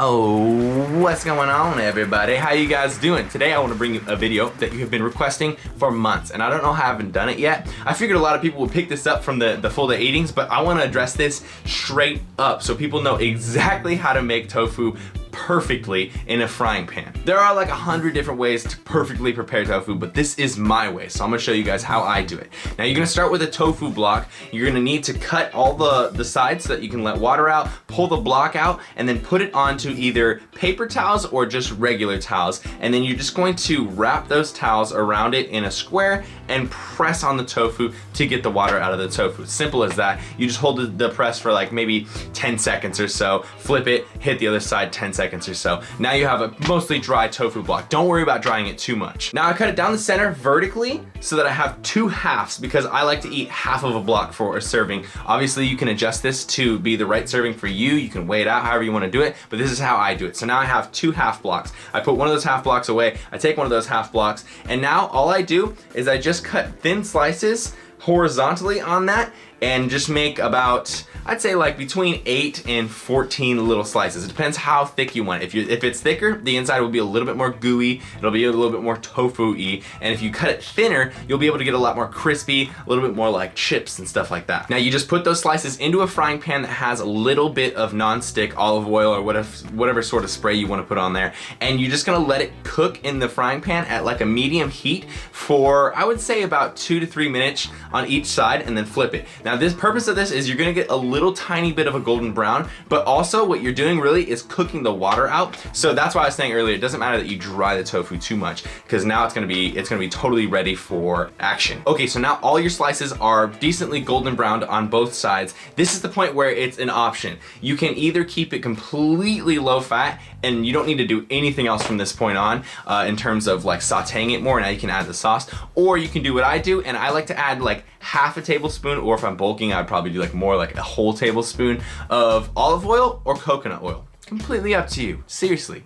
Oh, what's going on, everybody? How you guys doing? Today I want to bring you a video that you have been requesting for months, and I don't know how I haven't done it yet. I figured a lot of people would pick this up from the full day eatings, but I want to address this straight up so people know exactly how to make tofu perfectly in a frying pan. There are like 100 different ways to perfectly prepare tofu, but this is my way, so I'm gonna show you guys how I do it. Now you're gonna start with a tofu block. You're gonna need to cut all the sides so that you can let water out, pull the block out, and then put it onto either paper towels or just regular towels. And then you're just going to wrap those towels around it in a square and press on the tofu to get the water out of the tofu. Simple as that. You just hold the press for like maybe 10 seconds or so, flip it, hit the other side 10 seconds or so. Now you have a mostly dry tofu block. Don't worry about drying it too much. Now I cut it down the center vertically so that I have two halves because I like to eat half of a block for a serving. Obviously you can adjust this to be the right serving for you. You can weigh it out however you want to do it, but this is how I do it. So now I have two half blocks. I put one of those half blocks away, I take one of those half blocks, and now all I do is I just cut thin slices horizontally on that and just make about, I'd say like between 8 and 14 little slices. It depends how thick you want it. If it's thicker, the inside will be a little bit more gooey, it'll be a little bit more tofu-y, and if you cut it thinner, you'll be able to get a lot more crispy, a little bit more like chips and stuff like that. Now you just put those slices into a frying pan that has a little bit of non-stick olive oil or whatever sort of spray you want to put on there, and you're just gonna let it cook in the frying pan at like a medium heat for, I would say, about 2 to 3 minutes on each side, and then flip it. Now the purpose of this is you're gonna get a little tiny bit of a golden brown, but also what you're doing really is cooking the water out. So that's why I was saying earlier, it doesn't matter that you dry the tofu too much, because now it's gonna be totally ready for action. Okay, so now all your slices are decently golden browned on both sides. This is the point where it's an option. You can either keep it completely low fat and you don't need to do anything else from this point on in terms of like sauteing it more. Now you can add the sauce, or you can do what I do, and I like to add like half a tablespoon, or if I'm bulking, I'd probably do like more like a whole tablespoon of olive oil or coconut oil. Completely up to you. Seriously,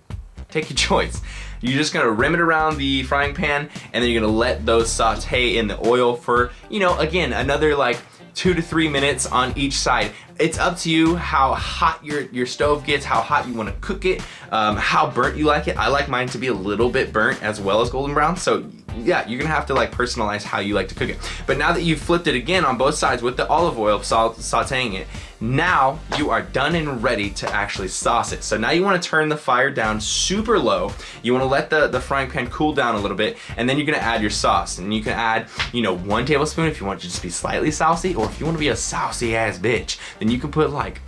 take your choice. You're just gonna rim it around the frying pan, and then you're gonna let those saute in the oil for, you know, again, another like 2 to 3 minutes on each side. It's up to you how hot your stove gets, how hot you want to cook it, how burnt you like it. I like mine to be a little bit burnt as well as golden brown, so yeah, you're gonna have to like personalize how you like to cook it. But now that you've flipped it again on both sides with the olive oil, sauteing it, now you are done and ready to actually sauce it. So now you want to turn the fire down super low. You want to let the frying pan cool down a little bit, and then you're gonna add your sauce. And you can add, you know, 1 tablespoon if you want it to just be slightly saucy, or if you want to be a saucy ass bitch, then you can put like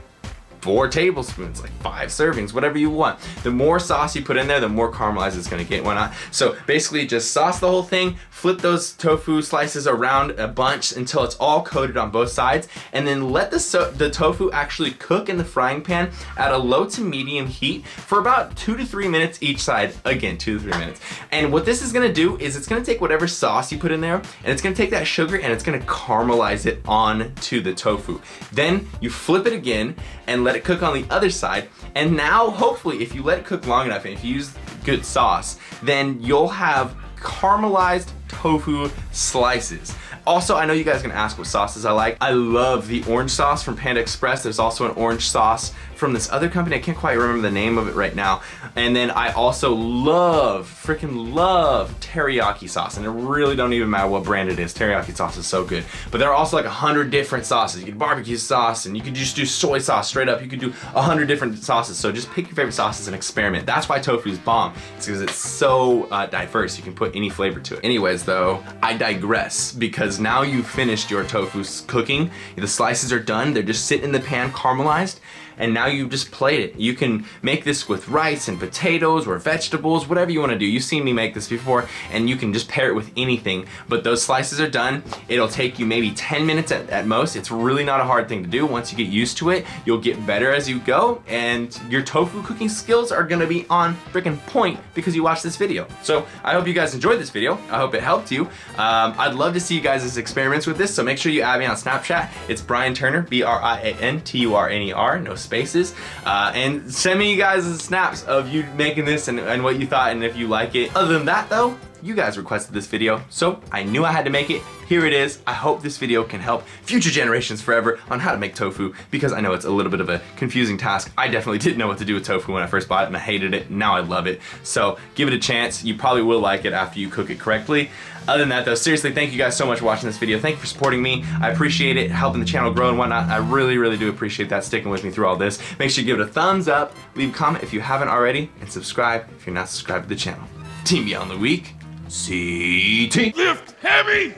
4 tablespoons, like 5 servings, whatever you want. The more sauce you put in there, the more caramelized it's gonna get. Why not? So basically just sauce the whole thing, flip those tofu slices around a bunch until it's all coated on both sides, and then let the tofu actually cook in the frying pan at a low to medium heat for about 2 to 3 minutes each side. Again, 2 to 3 minutes. And what this is gonna do is it's gonna take whatever sauce you put in there, and it's gonna take that sugar and it's gonna caramelize it onto the tofu. Then you flip it again and let it cook on the other side, and now hopefully if you let it cook long enough and if you use good sauce, then you'll have caramelized tofu slices. Also, I know you guys are gonna ask what sauces I like. I love the orange sauce from Panda Express. There's also an orange sauce from this other company. I can't quite remember the name of it right now. And then I also freaking love teriyaki sauce. And it really don't even matter what brand it is. Teriyaki sauce is so good. But there are also like 100 different sauces. You can barbecue sauce, and you can just do soy sauce straight up. You can do 100 different sauces. So just pick your favorite sauces and experiment. That's why tofu is bomb. It's because it's so diverse. You can put any flavor to it. Anyways though, I digress, because now you've finished your tofu cooking. The slices are done. They're just sitting in the pan caramelized. And now you've just played it. You can make this with rice and potatoes or vegetables, whatever you want to do. You've seen me make this before, and you can just pair it with anything. But those slices are done. It'll take you maybe 10 minutes at most. It's really not a hard thing to do. Once you get used to it, you'll get better as you go, and your tofu cooking skills are gonna be on freaking point because you watched this video. So I hope you guys enjoyed this video. I hope it helped you. I'd love to see you guys' experiments with this, so make sure you add me on Snapchat. It's Brian Turner, BrianTurner, no spaces, and send me you guys snaps of you making this and what you thought and if you like it. Other than that though, you guys requested this video, so I knew I had to make it. Here it is. I hope this video can help future generations forever on how to make tofu, because I know it's a little bit of a confusing task. I definitely didn't know what to do with tofu when I first bought it, and I hated it. Now I love it. So give it a chance. You probably will like it after you cook it correctly. Other than that though, seriously, thank you guys so much for watching this video. Thank you for supporting me. I appreciate it, helping the channel grow and whatnot. I really, really do appreciate that, sticking with me through all this. Make sure you give it a thumbs up, leave a comment if you haven't already, and subscribe if you're not subscribed to the channel. Team Beyond the Week, CT. Lift heavy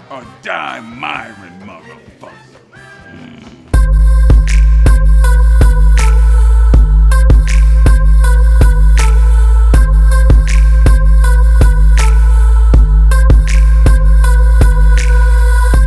or die MIRIN.